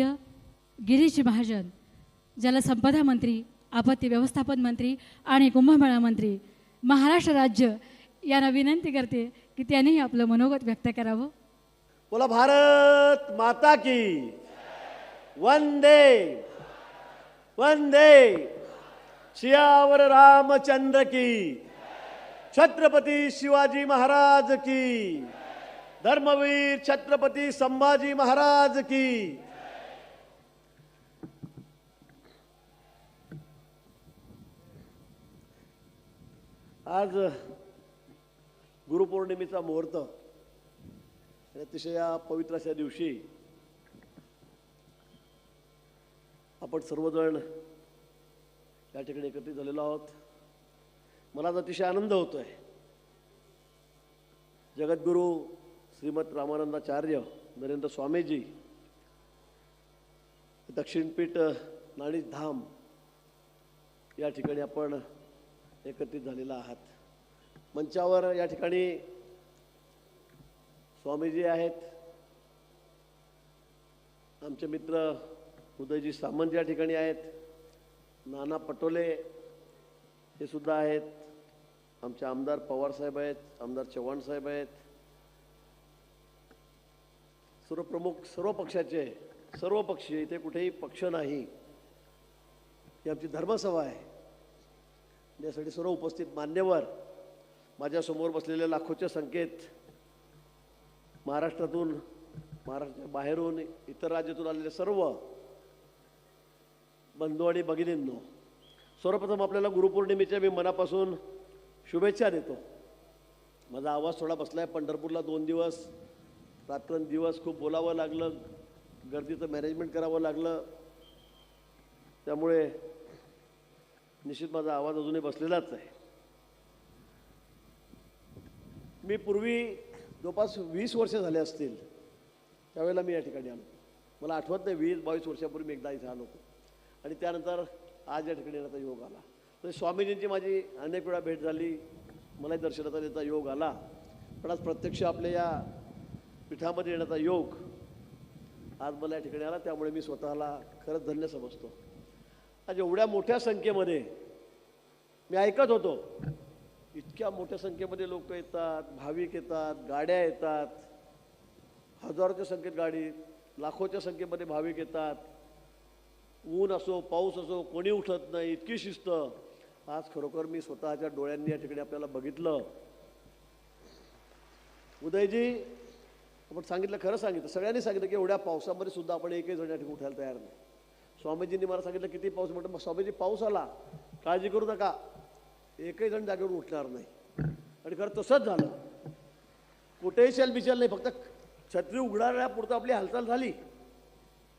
स्वर्गीय गिरीश महाजन, जलसंपदा मंत्री, आपत्ती व्यवस्थापन मंत्री आणि कुंभमेळा मंत्री महाराष्ट्र राज्य यांना विनंती करते की त्यांनी आपलं मनोगत व्यक्त करावं. बोला भारत माता की वंदे वंदे. सियावर रामचंद्र की, छत्रपती शिवाजी महाराज की, धर्मवीर छत्रपती संभाजी महाराज की. आज गुरुपौर्णिमेचा मुहूर्त, अतिशय या पवित्र अशा दिवशी आपण सर्वजण या ठिकाणी एकत्रित झालेलो आहोत. मला अतिशय आनंद होतोय. जगद्गुरू श्रीमद रामानंदाचार्य नरेंद्र स्वामीजी दक्षिणपीठ नाणीज धाम या ठिकाणी आपण एकत्रित झालेला आहात. मंचावर या ठिकाणी स्वामीजी आहेत, आमचे मित्र उदयजी सामंत या ठिकाणी आहेत, नाना पटोले हे सुद्धा आहेत, आमचे आमदार पवार साहेब आहेत, आमदार चव्हाण साहेब आहेत, सर्व प्रमुख सर्व पक्षाचे, सर्व पक्षीय, इथे कुठेही पक्ष नाही, ही आमची धर्मसभा आहे. यासाठी सर्व उपस्थित मान्यवर, माझ्यासमोर बसलेले लाखोच्या संख्येत महाराष्ट्रातून, महाराष्ट्राच्या बाहेरून, इतर राज्यातून आलेले सर्व बंधू आणि भगिनींनो, सर्वप्रथम आपल्याला गुरुपौर्णिमेच्या मी मनापासून शुभेच्छा देतो. माझा आवाज थोडा बसला आहे. पंढरपूरला 2 दिवस रात्रंदिवस खूप बोलावं लागलं, गर्दीचं मॅनेजमेंट करावं लागलं, त्यामुळे निश्चित माझा आवाज अजूनही बसलेलाच आहे. मी पूर्वी जवळपास 20 वर्ष झाले असतील त्यावेळेला मी या ठिकाणी आलो. मला आठवत नाही, 20-22 वर्षापूर्वी मी एकदा इथे आलो होतो आणि त्यानंतर आज या ठिकाणी येण्याचा योग आला. तर स्वामीजींची माझी अनेक वेळा भेट झाली, मलाही दर्शनाचा देण्याचा योग आला, पण आज प्रत्यक्ष आपल्या या पीठामध्ये येण्याचा योग आज मला या ठिकाणी आला. त्यामुळे मी स्वतःला खरंच धन्य समजतो. आज एवढ्या मोठ्या संख्येमध्ये मी ऐकत होतो, इतक्या मोठ्या संख्येमध्ये लोक येतात, भाविक येतात, गाड्या येतात, हजारोच्या संख्येत गाडी, लाखोच्या संख्येमध्ये भाविक येतात, ऊन असो पाऊस असो कोणी उठत नाही, इतकी शिस्त. आज खरोखर मी स्वतःच्या डोळ्यांनी या ठिकाणी आपल्याला बघितलं. उदयजी आपण सांगितलं, खरं सांगितलं, सगळ्यांनी सांगितलं की एवढ्या पावसामध्ये सुद्धा आपण एकही जण या ठिकाणी उठायला तयार नाही. स्वामीजींनी मला सांगितलं किती पाऊस, म्हटलं मग स्वामीजी पाऊस आला काळजी करू नका, एकही जण जागेवर उठणार नाही. आणि खरं तसंच झालं. कुठेही शेलबिचल नाही, फक्त छत्री उघडण्यापुरतं आपली हालचाल झाली,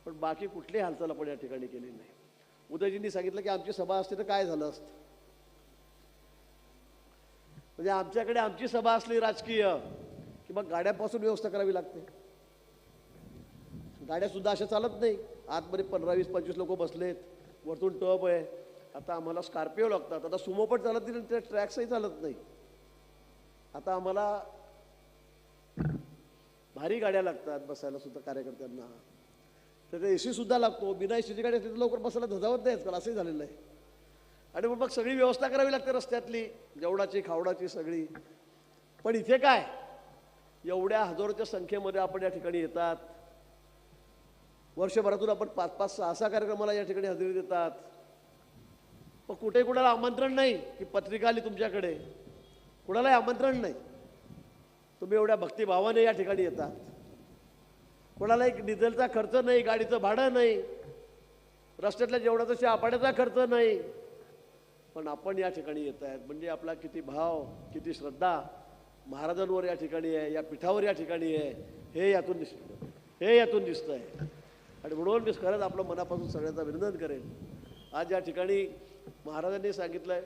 पण बाकी कुठलीही हालचाल आपण या ठिकाणी केली नाही. उदयजींनी सांगितलं की आमची सभा असते तर काय झालं असतं, म्हणजे आमच्याकडे आमची सभा असली राजकीय की मग गाड्यापासून व्यवस्था करावी लागते. गाड्या सुद्धा अशा चालत नाही. आतमध्ये 15, 20, 25 लोक बसलेत, वरतून टप आहे. आता आम्हाला स्कॉर्पिओ लागतात, आता सुमो पण चालत नाही, त्या ट्रॅक्सही चालत नाही. आता आम्हाला भारी गाड्या लागतात बसायला सुद्धा कार्यकर्त्यांना. तर AC सुद्धा लागतो. बिना ACची गाडी असली तर लवकर बसायला धजावत नाही आजकाल, असंही झालेलं आहे. आणि मग सगळी व्यवस्था करावी लागते रस्त्यातली, जेवणाची खावडाची सगळी. पण इथे काय, एवढ्या हजारोच्या संख्येमध्ये आपण या ठिकाणी येतात. वर्षभरातून आपण 5-5, 6-6 कार्यक्रमाला या ठिकाणी हजेरी देतात. मग कुठे कुणाला आमंत्रण नाही की पत्रिका आली तुमच्याकडे, कुणालाही आमंत्रण नाही. तुम्ही एवढ्या भक्तिभावाने या ठिकाणी येतात. कोणाला एक डिझेलचा खर्च नाही, गाडीचं भाडं नाही, रस्त्यातल्या जेवणाचा चहापाण्याचा खर्च नाही, पण आपण या ठिकाणी येत आहेत म्हणजे आपला किती भाव, किती श्रद्धा महाराजांवर या ठिकाणी आहे, या पीठावर या ठिकाणी आहे, हे यातून दिसतं आहे. आणि म्हणून मी खरंच आपलं मनापासून सगळ्यांचं अभिनंदन करेन. आज या ठिकाणी महाराजांनी सांगितलं आहे,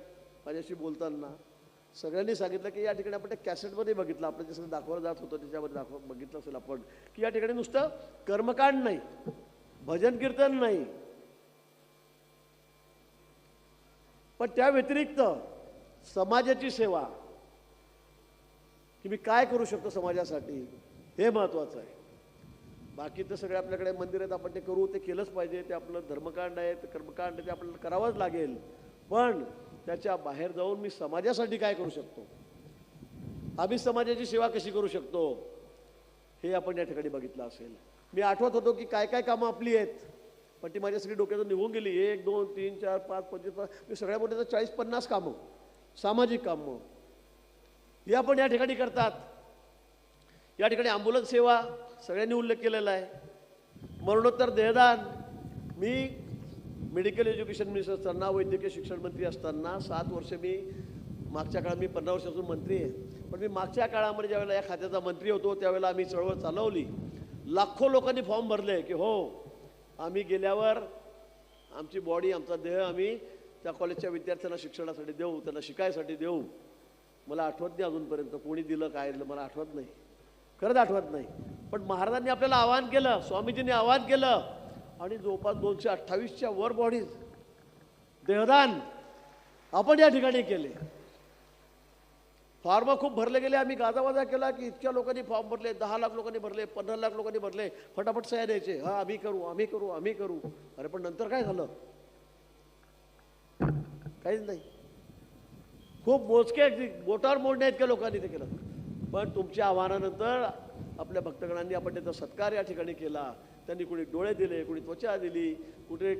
माझ्याशी बोलताना सगळ्यांनी सांगितलं की या ठिकाणी आपण त्या कॅसेटमध्ये बघितलं, आपलं जसं दाखवलं जात होतं त्याच्यामध्ये बघितलं असेल आपण की या ठिकाणी नुसतं कर्मकांड नाही, भजन कीर्तन नाही, पण त्या व्यतिरिक्त समाजाची सेवा, की मी काय करू शकतो समाजासाठी, हे महत्त्वाचं आहे. बाकी तर सगळे आपल्याकडे मंदिर आहेत, आपण ते करू, ते केलंच पाहिजे, ते आपलं धर्मकांड आहे, ते कर्मकांड आहे, ते आपल्याला करावंच लागेल. पण त्याच्या बाहेर जाऊन मी समाजासाठी काय करू शकतो, आम्ही समाजाची सेवा कशी करू शकतो, हे आपण या ठिकाणी बघितलं असेल. मी आठवत होतो की काय काय कामं आपली आहेत, पण ती माझ्या सगळी डोक्यातून निघून गेली. 1 2 3 4 5 25 मी सगळ्या मोठ्या 40-50 कामं, सामाजिक कामं हे आपण या ठिकाणी करतात. या ठिकाणी ॲम्ब्युलन्स सेवा सगळ्यांनी उल्लेख केलेला आहे. मरणोत्तर देहदान, मी मेडिकल एज्युकेशन मिनिस्टर असताना, वैद्यकीय शिक्षण मंत्री असताना 7 वर्ष मी मागच्या काळात, मी 15 वर्षापासून मंत्री आहे, पण मी मागच्या काळामध्ये ज्यावेळेला या खात्याचा मंत्री होतो त्यावेळेला आम्ही चळवळ चालवली. लाखो लोकांनी फॉर्म भरले की हो आम्ही गेल्यावर आमची बॉडी, आमचा देह आम्ही त्या कॉलेजच्या विद्यार्थ्यांना शिक्षणासाठी देऊ, त्यांना शिकायसाठी देऊ. मला आठवत नाही अजूनपर्यंत कोणी दिलं काय दिलं, मला आठवत नाही, खरंच आठवत नाही. पण महाराजांनी आपल्याला आवाहन केलं, स्वामीजींनी आवाहन केलं आणि जवळपास 228च्या वर बॉडीज देहदान आपण या ठिकाणी केले. फॉर्म खूप भरले गेले, आम्ही गाजावाजा केला की इतक्या लोकांनी फॉर्म भरले, 10 लाख लोकांनी भरले, 15 लाख लोकांनी भरले, फटाफट सह्या द्यायचे, हा आम्ही करू आम्ही करू आम्ही करू. अरे पण नंतर काय झालं, काहीच नाही. खूप मोजके बोटावर मोडण्या इतक्या लोकांनी ते केलं. पण तुमच्या आव्हानानंतर आपल्या भक्तगणांनी आपण त्याचा सत्कार या ठिकाणी केला. त्यांनी कुणी डोळे दिले, कुणी त्वचा दिली, कुठे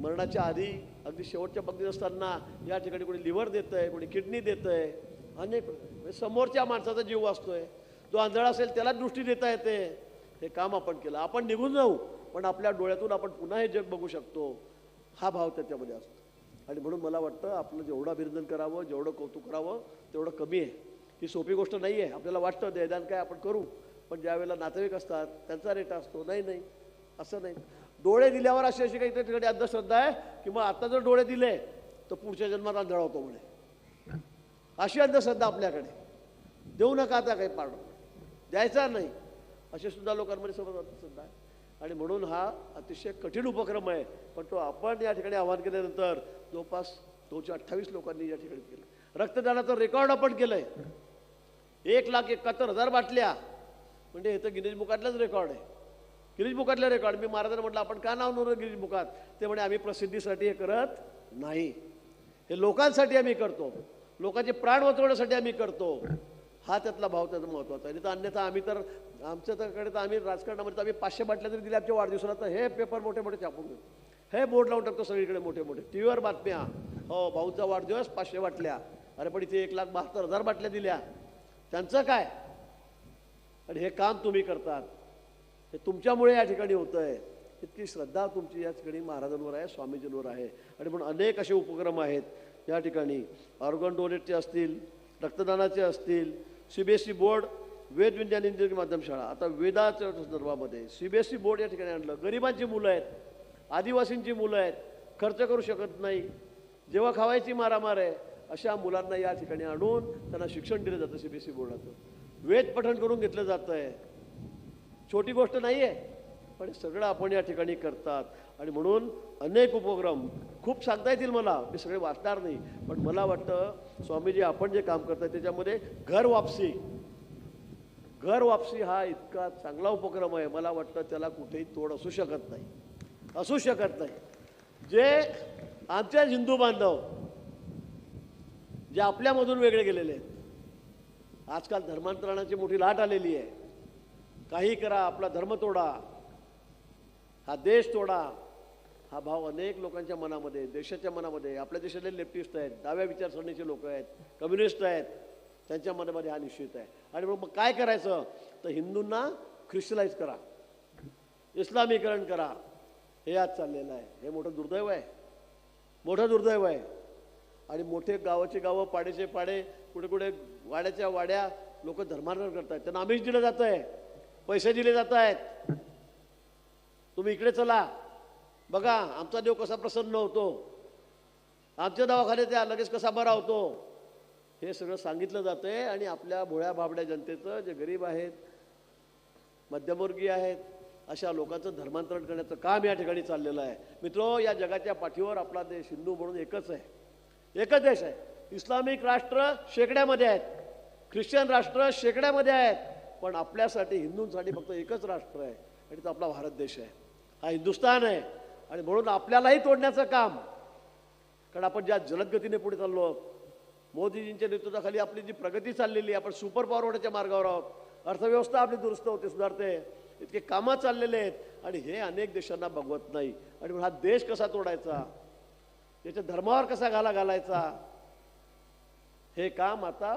मरणाच्या आधी अगदी शेवटच्या पंक्तीत असताना या ठिकाणी कोणी लिव्हर देतं आहे, कोणी किडनी देतं आहे. अनेक समोरच्या माणसाचा जीव वाचतोय, जो आंधळा असेल त्याला दृष्टी देता येते. हे काम आपण केलं. आपण निघून जाऊ पण आपल्या डोळ्यातून आपण पुन्हा हे जग बघू शकतो, हा भाव त्याच्यामध्ये असतो. आणि म्हणून मला वाटतं आपलं जेवढं अभिनंदन करावं, जेवढं कौतुक करावं तेवढं कमी आहे. ही सोपी गोष्ट नाही आहे. आपल्याला वाटतं देहदान काय आपण करू, पण ज्यावेळेला नातेवाईक असतात त्यांचा रेट असतो, नाही नाही असं नाही. डोळे दिल्यावर अशी अशी काही ठिकाणी अंधश्रद्धा आहे की मग आता जर डोळे दिले तर पुढच्या जन्मात आंधळा होतो म्हणे, अशी अंधश्रद्धा आपल्याकडे. देऊ नका आता काही पाडणं, द्यायचा नाही, असे सुद्धा लोकांमध्ये समज अंधश्रद्धा आहे. आणि म्हणून हा अतिशय कठीण उपक्रम आहे, पण तो आपण या ठिकाणी आवाहन केल्यानंतर जवळपास 228 लोकांनी या ठिकाणी केलं. रक्तदानाचं रेकॉर्ड आपण केलं आहे, 1,71,000 बाटल्या, म्हणजे हे तर गिनीज बुकातलाच रेकॉर्ड आहे. गिनीज बुकातलं रेकॉर्ड. मी महाराजांना म्हटलं आपण का नाव नोंदवलं गिनीज बुकात, ते म्हणे आम्ही प्रसिद्धीसाठी हे करत नाही, हे लोकांसाठी आम्ही करतो, लोकांचे प्राण वाचवण्यासाठी आम्ही करतो. हा त्यातला भाव त्याचा महत्त्वाचा आहे. तर अन्यथा आम्ही तर आमच्याकडे तर आम्ही राजकारणामध्ये तर आम्ही 500 बाटल्या जरी दिल्या आमच्या वाढदिवसाला तर हे पेपर मोठे मोठे छापून घेतो, हे बोर्ड लावून टाकतो सगळीकडे मोठे मोठे, टी व्हीवर बातम्या, हो भाऊचा वाढदिवस 500 बाटल्या. अरे पण इथे 1,72,000 बाटल्या दिल्या, त्यांचं काय. आणि हे काम तुम्ही करतात, हे तुमच्यामुळे या ठिकाणी होतं आहे. इतकी श्रद्धा तुमची या ठिकाणी महाराजांवर आहे, स्वामीजींवर आहे. आणि म्हणून अनेक असे उपक्रम आहेत या ठिकाणी. ऑर्गन डोनेटचे असतील, रक्तदानाचे असतील, CBSE बोर्ड, वेद विज्ञान इंजिनिअरिंग माध्यम शाळा, आता वेदाच्या संदर्भामध्ये CBSE बोर्ड या ठिकाणी आणलं. गरिबांची मुलं आहेत, आदिवासींची मुलं आहेत, खर्च करू शकत नाही, जेव्हा खावायची मारामार आहे, अशा मुलांना या ठिकाणी आणून त्यांना शिक्षण दिलं जातं. CBSE बोर्डाचं वेद पठण करून घेतलं जातं आहे. छोटी गोष्ट नाही आहे, पण हे सगळं आपण या ठिकाणी करतात. आणि म्हणून अनेक उपक्रम खूप सांगता येतील मला, मी सगळे वाचणार नाही. पण मला वाटतं स्वामीजी आपण जे काम करताय त्याच्यामध्ये घर वापसी हा इतका चांगला उपक्रम आहे, मला वाटतं त्याला कुठेही तोड असू शकत नाही. जे आमच्या हिंदू बांधव जे आपल्यामधून वेगळे गेलेले आहेत, आजकाल धर्मांतरणाची मोठी लाट आलेली आहे. काही करा, आपला धर्म तोडा, हा देश तोडा, हा भाव अनेक लोकांच्या मनामध्ये, देशाच्या मनामध्ये, आपल्या देशातले लेफ्टिस्ट आहेत, डाव्या विचारसरणीचे लोक आहेत, कम्युनिस्ट आहेत, त्यांच्या मनामध्ये हा निश्चित आहे. आणि मग काय करायचं तर हिंदूंना ख्रिश्चनाइज करा, इस्लामीकरण करा, हे आज चाललेलं आहे. हे मोठं दुर्दैव आहे. आणि मोठे गावाचे गावं, पाड्याचे पाडे, कुठे कुठे वाड्याच्या वाड्या लोक धर्मांतरण करत आहेत, त्यांना आमिष दिलं जातं आहे, पैसे दिले जात आहेत. तुम्ही इकडे चला, बघा आमचा देव कसा प्रसन्न होतो, आमच्या दवाखान्यात त्या लगेच कसा बरा होतो, हे सगळं सांगितलं जातं आहे. आणि आपल्या भोळ्या भाबड्या जनतेचं, जे गरीब आहेत, मध्यमवर्गीय आहेत, अशा लोकांचं धर्मांतरण करण्याचं काम या ठिकाणी चाललेलं आहे. मित्रो, या जगाच्या पाठीवर आपला देश हिंदू म्हणून एकच देश आहे. इस्लामिक राष्ट्र शेकड्यामध्ये आहेत, ख्रिश्चन राष्ट्र शेकड्यामध्ये आहेत, पण आपल्यासाठी हिंदूंसाठी फक्त एकच राष्ट्र आहे आणि तो आपला भारत देश आहे, हा हिंदुस्थान आहे. आणि म्हणून आपल्यालाही तोडण्याचं काम, कारण आपण ज्या जलदगतीने पुढे चाललो आहोत, मोदीजींच्या नेतृत्वाखाली आपली जी प्रगती चाललेली आहे, आपण सुपर पॉवर होण्याच्या मार्गावर आहोत, अर्थव्यवस्था आपली दुरुस्त होते, सुधारते, इतके कामं चाललेले आहेत आणि हे अनेक देशांना बघवत नाही. आणि म्हणून हा देश कसा तोडायचा, त्याच्या धर्मावर कसा घालायचा, हे काम आता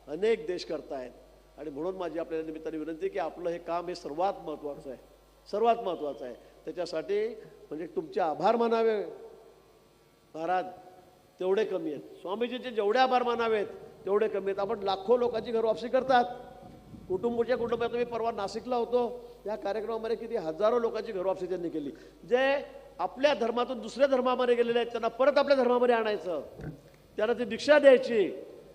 अनेक देश करतायत. आणि म्हणून माझी आपल्याला निमित्ताने विनंती आहे की आपलं हे काम हे सर्वात महत्त्वाचं आहे, सर्वात महत्त्वाचं आहे. त्याच्यासाठी म्हणजे तुमचे आभार मानावे महाराज तेवढे कमी आहेत, स्वामीजींचे जेवढे आभार मानावेत तेवढे कमी आहेत. आपण लाखो लोकांची घरवापसी करतात, कुटुंबात मी परवा नाशिकला होतो, या कार्यक्रमामध्ये किती हजारो लोकांची घरवापसी त्यांनी केली. जे आपल्या धर्मातून दुसऱ्या धर्मामध्ये गेलेले आहेत त्यांना परत आपल्या धर्मामध्ये आणायचं, त्यांना ती दीक्षा द्यायची,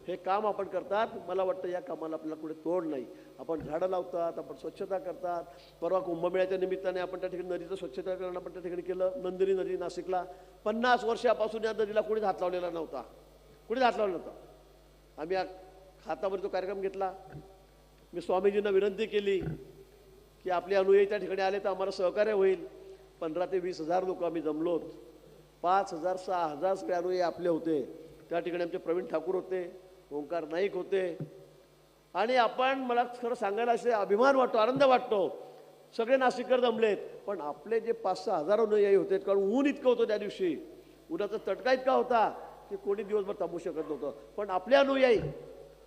हे काम आपण करतात. मला वाटतं या कामाला आपल्याला कुठे तोड नाही. आपण झाडं लावतात, आपण स्वच्छता करतात. परवा कुंभमेळ्याच्या निमित्ताने आपण त्या ठिकाणी नदीचं स्वच्छताकरण आपण त्या ठिकाणी केलं. नंदिनी नदी नाशिकला 50 वर्षापासून या नदीला कोणीच हात लावलेला नव्हता, कोणीच हात लावलेला नव्हता. आम्ही या हातामध्ये तो कार्यक्रम घेतला. मी स्वामीजींना विनंती केली की आपले अनुयायी त्या ठिकाणी आले तर आम्हाला सहकार्य होईल. 15 ते 20 हजार लोक आम्ही जमलोत. 5,000 6,000 सगळे अनुयायी आपले होते. त्या ठिकाणी आमचे प्रवीण ठाकूर होते, ओंकार नाईक होते. आणि आपण मला खरं सांगायला असे अभिमान वाटतो, आनंद वाटतो, सगळे नाशिककर जमलेत. पण आपले जे 5-6 हजार अनुयायी होते, कारण ऊन इतकं होतं त्या दिवशी, उन्हाचा चटका इतका होता की कोणी दिवसभर थांबू शकत नव्हतं. पण आपले अनुयायी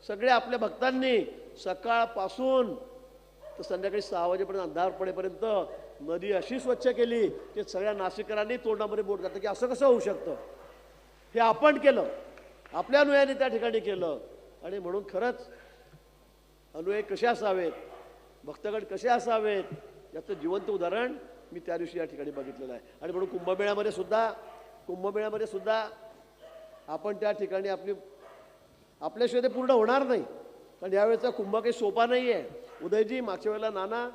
सगळे आपल्या भक्तांनी सकाळपासून तर संध्याकाळी 6 वाजेपर्यंत अंधार पडेपर्यंत नदी अशी स्वच्छ केली की सगळ्या नाशिककरांनी तोंडामध्ये बोट घातलं की असं कसं होऊ शकतं. हे आपण केलं, आपल्या अनुयायांनी त्या ठिकाणी केलं. आणि म्हणून खरंच अनुयायी कसे असावेत, भक्तगण कसे असावेत, याचं जिवंत उदाहरण मी त्या दिवशी या ठिकाणी बघितलेलं आहे. आणि म्हणून कुंभमेळ्यामध्ये सुद्धा आपण त्या ठिकाणी आपल्याशिवाय ते पूर्ण होणार नाही. कारण यावेळेचा कुंभ काही सोपा नाही आहे. उदयजी, मागच्या वेळेला नाना,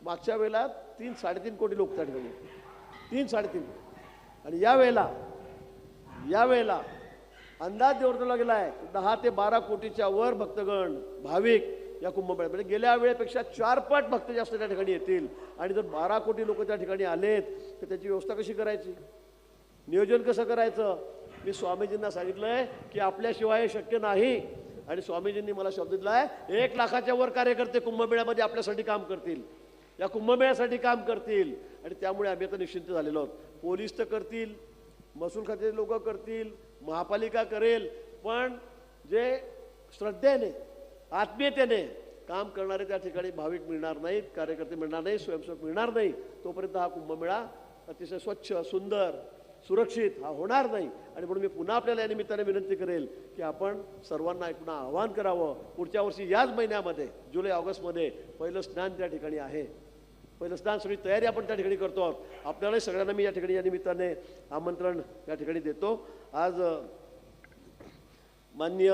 मागच्या वेळेला 3-3.5 कोटी लोक त्या ठिकाणी, 3-3.5. आणि यावेळेला अंदाज वर्तवला गेला आहे 10 ते 12 कोटीच्या वर भक्तगण, भाविक या कुंभमेळ्यात. म्हणजे गेल्या वेळेपेक्षा 4 पट भक्त जास्त त्या ठिकाणी येतील. आणि जर 12 कोटी लोक त्या ठिकाणी आलेत तर त्याची व्यवस्था कशी करायची, नियोजन कसं करायचं. मी स्वामीजींना सांगितलंय की आपल्याशिवाय हे शक्य नाही. आणि स्वामीजींनी मला शब्द दिला आहे 1 लाखाच्या वर कार्यकर्ते कुंभमेळ्यामध्ये आपल्यासाठी काम करतील, या कुंभमेळ्यासाठी काम करतील. आणि त्यामुळे आम्ही आता निश्चिंत झालेलो आहोत. पोलीस तर करतील, महसूल खात्याचे लोक करतील, महापालिका करेल, पण जे श्रद्धेने आत्मीयतेने काम करणारे त्या ठिकाणी भाविक मिळणार नाहीत, कार्यकर्ते मिळणार नाहीत, स्वयंसेवक मिळणार नाही. तोपर्यंत हा कुंभमेळा अतिशय स्वच्छ, सुंदर, सुरक्षित हा होणार नाही. आणि म्हणून मी पुन्हा आपल्याला या निमित्ताने विनंती करेल की आपण सर्वांना पुन्हा आवाहन करावं. पुढच्या वर्षी याच महिन्यामध्ये जुलै ऑगस्टमध्ये पहिलं स्नान त्या ठिकाणी आहे. पहिलं स्नान सगळी तयारी आपण त्या ठिकाणी करतो आहोत. आपल्याला सगळ्यांना मी या ठिकाणी या निमित्ताने आमंत्रण या ठिकाणी देतो. आज माननीय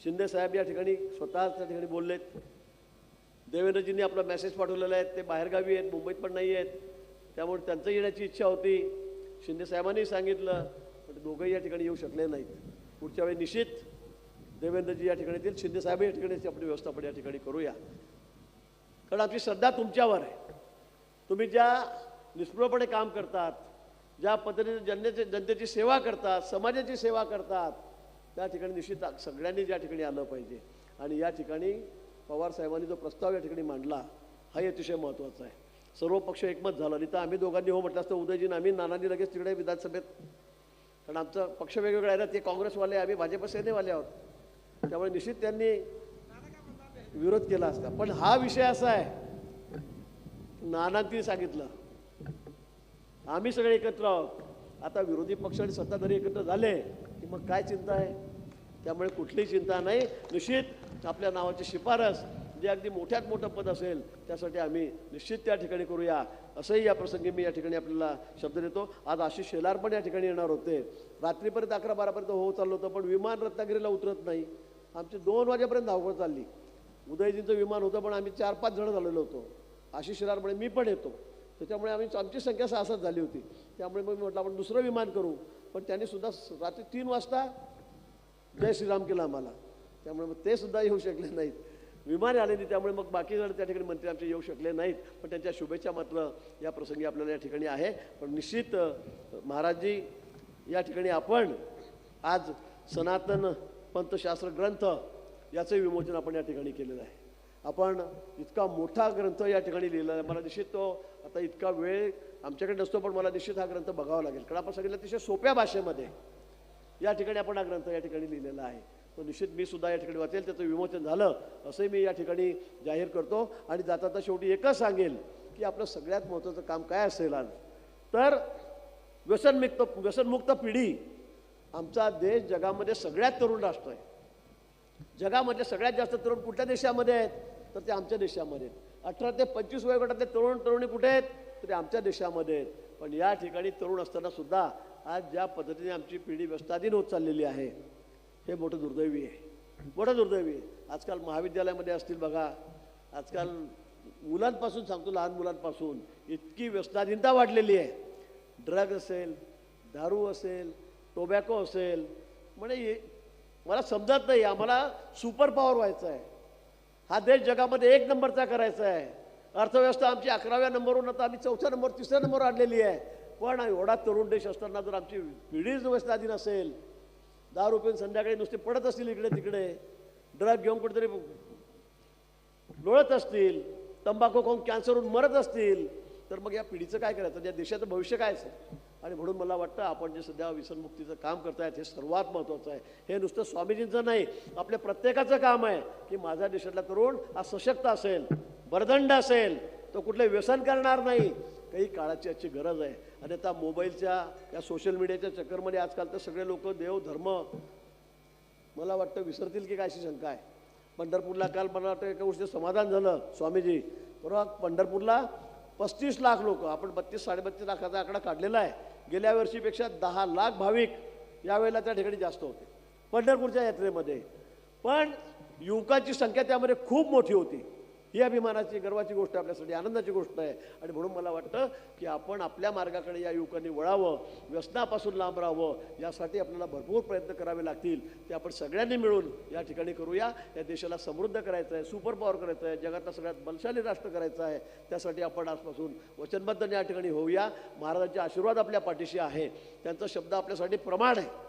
शिंदे साहेब या ठिकाणी स्वतः त्या ठिकाणी बोललेत. देवेंद्रजींनी आपला मेसेज पाठवलेला आहे, ते बाहेरगावी आहेत, मुंबईत पण नाही आहेत, त्यामुळे त्यांचं येण्याची इच्छा होती. शिंदे साहेबांनी सांगितलं, पण दोघंही या ठिकाणी येऊ शकले नाहीत. पुढच्या वेळी निश्चित देवेंद्रजी या ठिकाणी येतील, शिंदे साहेब या ठिकाणी आपली व्यवस्थापन या ठिकाणी करूया. कारण आपली श्रद्धा तुमच्यावर आहे. तुम्ही ज्या निष्प्रभपणे काम करतात, ज्या पद्धतीने जनतेची सेवा करतात, समाजाची सेवा करतात, त्या ठिकाणी निश्चित सगळ्यांनी या ठिकाणी आलं पाहिजे. आणि या ठिकाणी पवार साहेबांनी जो प्रस्ताव या ठिकाणी मांडला हाही अतिशय महत्त्वाचा आहे. सर्व पक्ष एकमत झालं. नाही तर आम्ही दोघांनी हो म्हटलं असतं, उदयजी आम्ही नानांनी लगेच तिकडे विधानसभेत, कारण आमचा पक्ष वेगवेगळा आहे ना, ते काँग्रेसवाले, आम्ही भाजप सेनेवाले आहोत, त्यामुळे निश्चित त्यांनी विरोध केला असता. पण हा विषय असा आहे, नानांनी सांगितलं आम्ही सगळे एकत्र आहोत. आता विरोधी पक्ष आणि सत्ताधारी एकत्र झाले की मग काय चिंता आहे. त्यामुळे कुठलीही चिंता नाही. निश्चित आपल्या नावाची शिफारस जे अगदी मोठ्यात मोठं पद असेल त्यासाठी आम्ही निश्चित त्या ठिकाणी करूया, असंही या प्रसंगी मी या ठिकाणी आपल्याला शब्द देतो. आज आशिष शेलार पण या ठिकाणी येणार होते. रात्रीपर्यंत 11-12पर्यंत हो चाललं होतं, पण विमान रत्नागिरीला उतरत नाही. आमची 2 वाजेपर्यंत धावपळ चालली. उदयजींचं विमान होतं, पण आम्ही 4-5 जण झालेलो होतो. आशिष शेलार म्हणे मी पण येतो. त्याच्यामुळे आमची संख्या 6-7 झाली होती. त्यामुळे मग मी म्हटलं आपण दुसरं विमान करू. पण त्यांनी सुद्धा रात्री 3 वाजता जय श्रीराम केलं आम्हाला. त्यामुळे मग ते सुद्धा येऊ शकले नाहीत. विमान आले नाही, त्यामुळे मग बाकी जण त्या ठिकाणी मंत्री आमचे येऊ शकले नाहीत, पण त्यांच्या शुभेच्छा मात्र या प्रसंगी आपल्याला या ठिकाणी आहे. पण निश्चित महाराजजी या ठिकाणी आपण आज सनातन पंथशास्त्र ग्रंथ याचं विमोचन आपण या ठिकाणी केलेलं आहे. आपण इतका मोठा ग्रंथ या ठिकाणी लिहिला आहे. मला निश्चित तो आता इतका वेळ आमच्याकडे नसतो, पण मला निश्चित हा ग्रंथ बघावा लागेल, कारण आपण सांगितलं अतिशय सोप्या भाषेमध्ये या ठिकाणी आपण हा ग्रंथ या ठिकाणी लिहिलेला आहे. तो निश्चित मी सुद्धा या ठिकाणी वाचेल, त्याचं विमोचन झालं असंही मी या ठिकाणी जाहीर करतो. आणि जाता शेवटी एकच सांगेल की आपलं सगळ्यात महत्त्वाचं काम काय असेल आज तर व्यसनमुक्त पिढी. आमचा देश जगामध्ये सगळ्यात तरुण राष्ट्र आहे. जगामधले सगळ्यात जास्त तरुण कुठल्या देशामध्ये आहेत तर ते आमच्या देशामध्ये आहेत. 18 ते 25 वयोगटातले तरुण तरुणी कुठे आहेत तर ते आमच्या देशामध्ये आहेत. पण या ठिकाणी तरुण असताना सुद्धा आज ज्या पद्धतीने आमची पिढी व्यसनाधीन होत चाललेली आहे हे मोठं दुर्दैवी आहे, मोठं दुर्दैवी आहे. आजकाल महाविद्यालयामध्ये असतील बघा, आजकाल मुलांपासून सांगतो, लहान मुलांपासून इतकी व्यसनाधीनता वाढलेली आहे. ड्रग असेल, दारू असेल, टोबॅको असेल, म्हणजे मला समजत नाही. आम्हाला सुपर पॉवर व्हायचं आहे, हा देश जगामध्ये 1 नंबरचा करायचा आहे. अर्थव्यवस्था आमची 11व्या नंबरवरून आता आम्ही 4थ्या नंबर 3ऱ्या नंबरवर आणलेली आहे. पण एवढा तरुण देश असताना जर आमची पिढीच व्यसनाधीन असेल, दारू पिऊन संध्याकाळी नुसते पडत असतील इकडे तिकडे, ड्रग घेऊन कुठेतरी लोळत असतील, तंबाखू खाऊन कॅन्सर होऊन मरत असतील, तर मग या पिढीचं काय करायचं, या देशाचं भविष्य काय असेल. आणि म्हणून मला वाटतं आपण जे सध्या व्यसनमुक्तीचं काम करतायत हे सर्वात महत्त्वाचं आहे. हे नुसतं स्वामीजींचं नाही, आपल्या प्रत्येकाचं काम आहे की माझा देशातला तरुण हा सशक्त असेल, बरदंड असेल, तो कुठले व्यसन करणार नाही. काही काळाची याची गरज आहे. आणि आता मोबाईलच्या या सोशल मीडियाच्या चक्करमध्ये आजकाल तर सगळे लोक देव धर्म मला वाटतं विसरतील की काय अशी शंका आहे. पंढरपूरला काल मला वाटतं एका गोष्टीचं समाधान झालं स्वामीजी, बरोबर पंढरपूरला 35 लाख लोक, आपण 32-32.5 लाखाचा आकडा काढलेला आहे. गेल्या वर्षीपेक्षा 10 लाख भाविक यावेळेला त्या ठिकाणी जास्त होते पंढरपूरच्या यात्रेमध्ये. पण युवकांची संख्या त्यामध्ये खूप मोठी होती. ही अभिमानाची गर्वाची गोष्ट आपल्यासाठी, आनंदाची गोष्ट आहे. आणि म्हणून मला वाटतं की आपण आपल्या मार्गाकडे या युवकांनी वळावं, व्यसनापासून लांब राहावं, यासाठी आपल्याला भरपूर प्रयत्न करावे लागतील. ते आपण सगळ्यांनी मिळून या ठिकाणी करूया. या देशाला समृद्ध करायचं आहे, सुपर पॉवर करायचं आहे, जगातला सगळ्यात बलशाली राष्ट्र करायचं आहे. त्यासाठी आपण आजपासून वचनबद्ध या ठिकाणी होऊया. महाराजांचे आशीर्वाद आपल्या पाठीशी आहे, त्यांचा शब्द आपल्यासाठी प्रमाण आहे.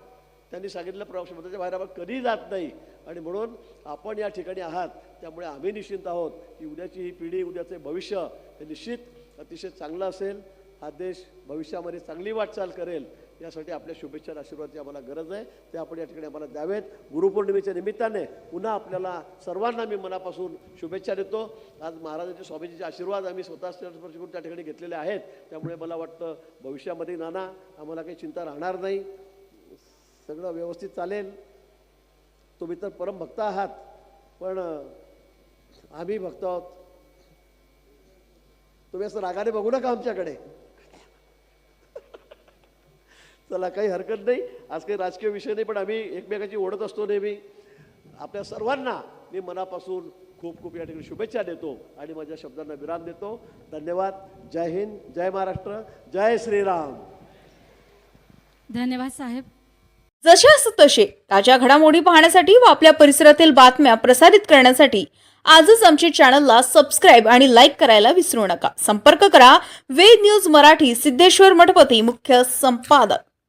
त्यांनी सांगितलं शब्दाच्या बाहेर आपण कधीही जात नाही. आणि म्हणून आपण या ठिकाणी आहात, त्यामुळे आम्ही निश्चिंत आहोत की उद्याची ही पिढी, उद्याचे भविष्य हे निश्चित अतिशय चांगलं असेल. हा देश भविष्यामध्ये चांगली वाटचाल करेल, यासाठी आपल्या शुभेच्छा आशीर्वादाची आम्हाला गरज आहे. ते आपण या ठिकाणी आम्हाला द्यावेत. गुरुपौर्णिमेच्या निमित्ताने पुन्हा आपल्याला सर्वांना मी मनापासून शुभेच्छा देतो. आज महाराजांचे स्वामीजीचे आशीर्वाद आम्ही स्वतः स्पर्श करून त्या ठिकाणी घेतलेले आहेत. त्यामुळे मला वाटतं भविष्यामध्ये नाना आम्हाला काही चिंता राहणार नाही, सगळं व्यवस्थित चालेल. तुम्ही तर परम भक्त आहात, पण आम्ही भक्त आहोत. तुम्ही असं रागाने बघू नका आमच्याकडे. चला, काही हरकत नाही. आज काही राजकीय विषय नाही, पण आम्ही एकमेकाची ओढत असतो नेहमी. आपल्या सर्वांना मी मनापासून खूप खूप या ठिकाणी शुभेच्छा देतो आणि माझ्या शब्दांना विराम देतो. धन्यवाद. जय हिंद, जय महाराष्ट्र, जय श्रीराम. धन्यवाद साहेब. जशास तसे ताज्या घडामोडी पाहण्यासाठी व आपल्या परिसरातील बातम्या प्रसारित करण्यासाठी आजच आमच्या चॅनलला सबस्क्राईब आणि लाईक करायला विसरू नका. संपर्क करा वेद न्यूज मराठी, सिद्धेश्वर मठपती, मुख्य संपादक.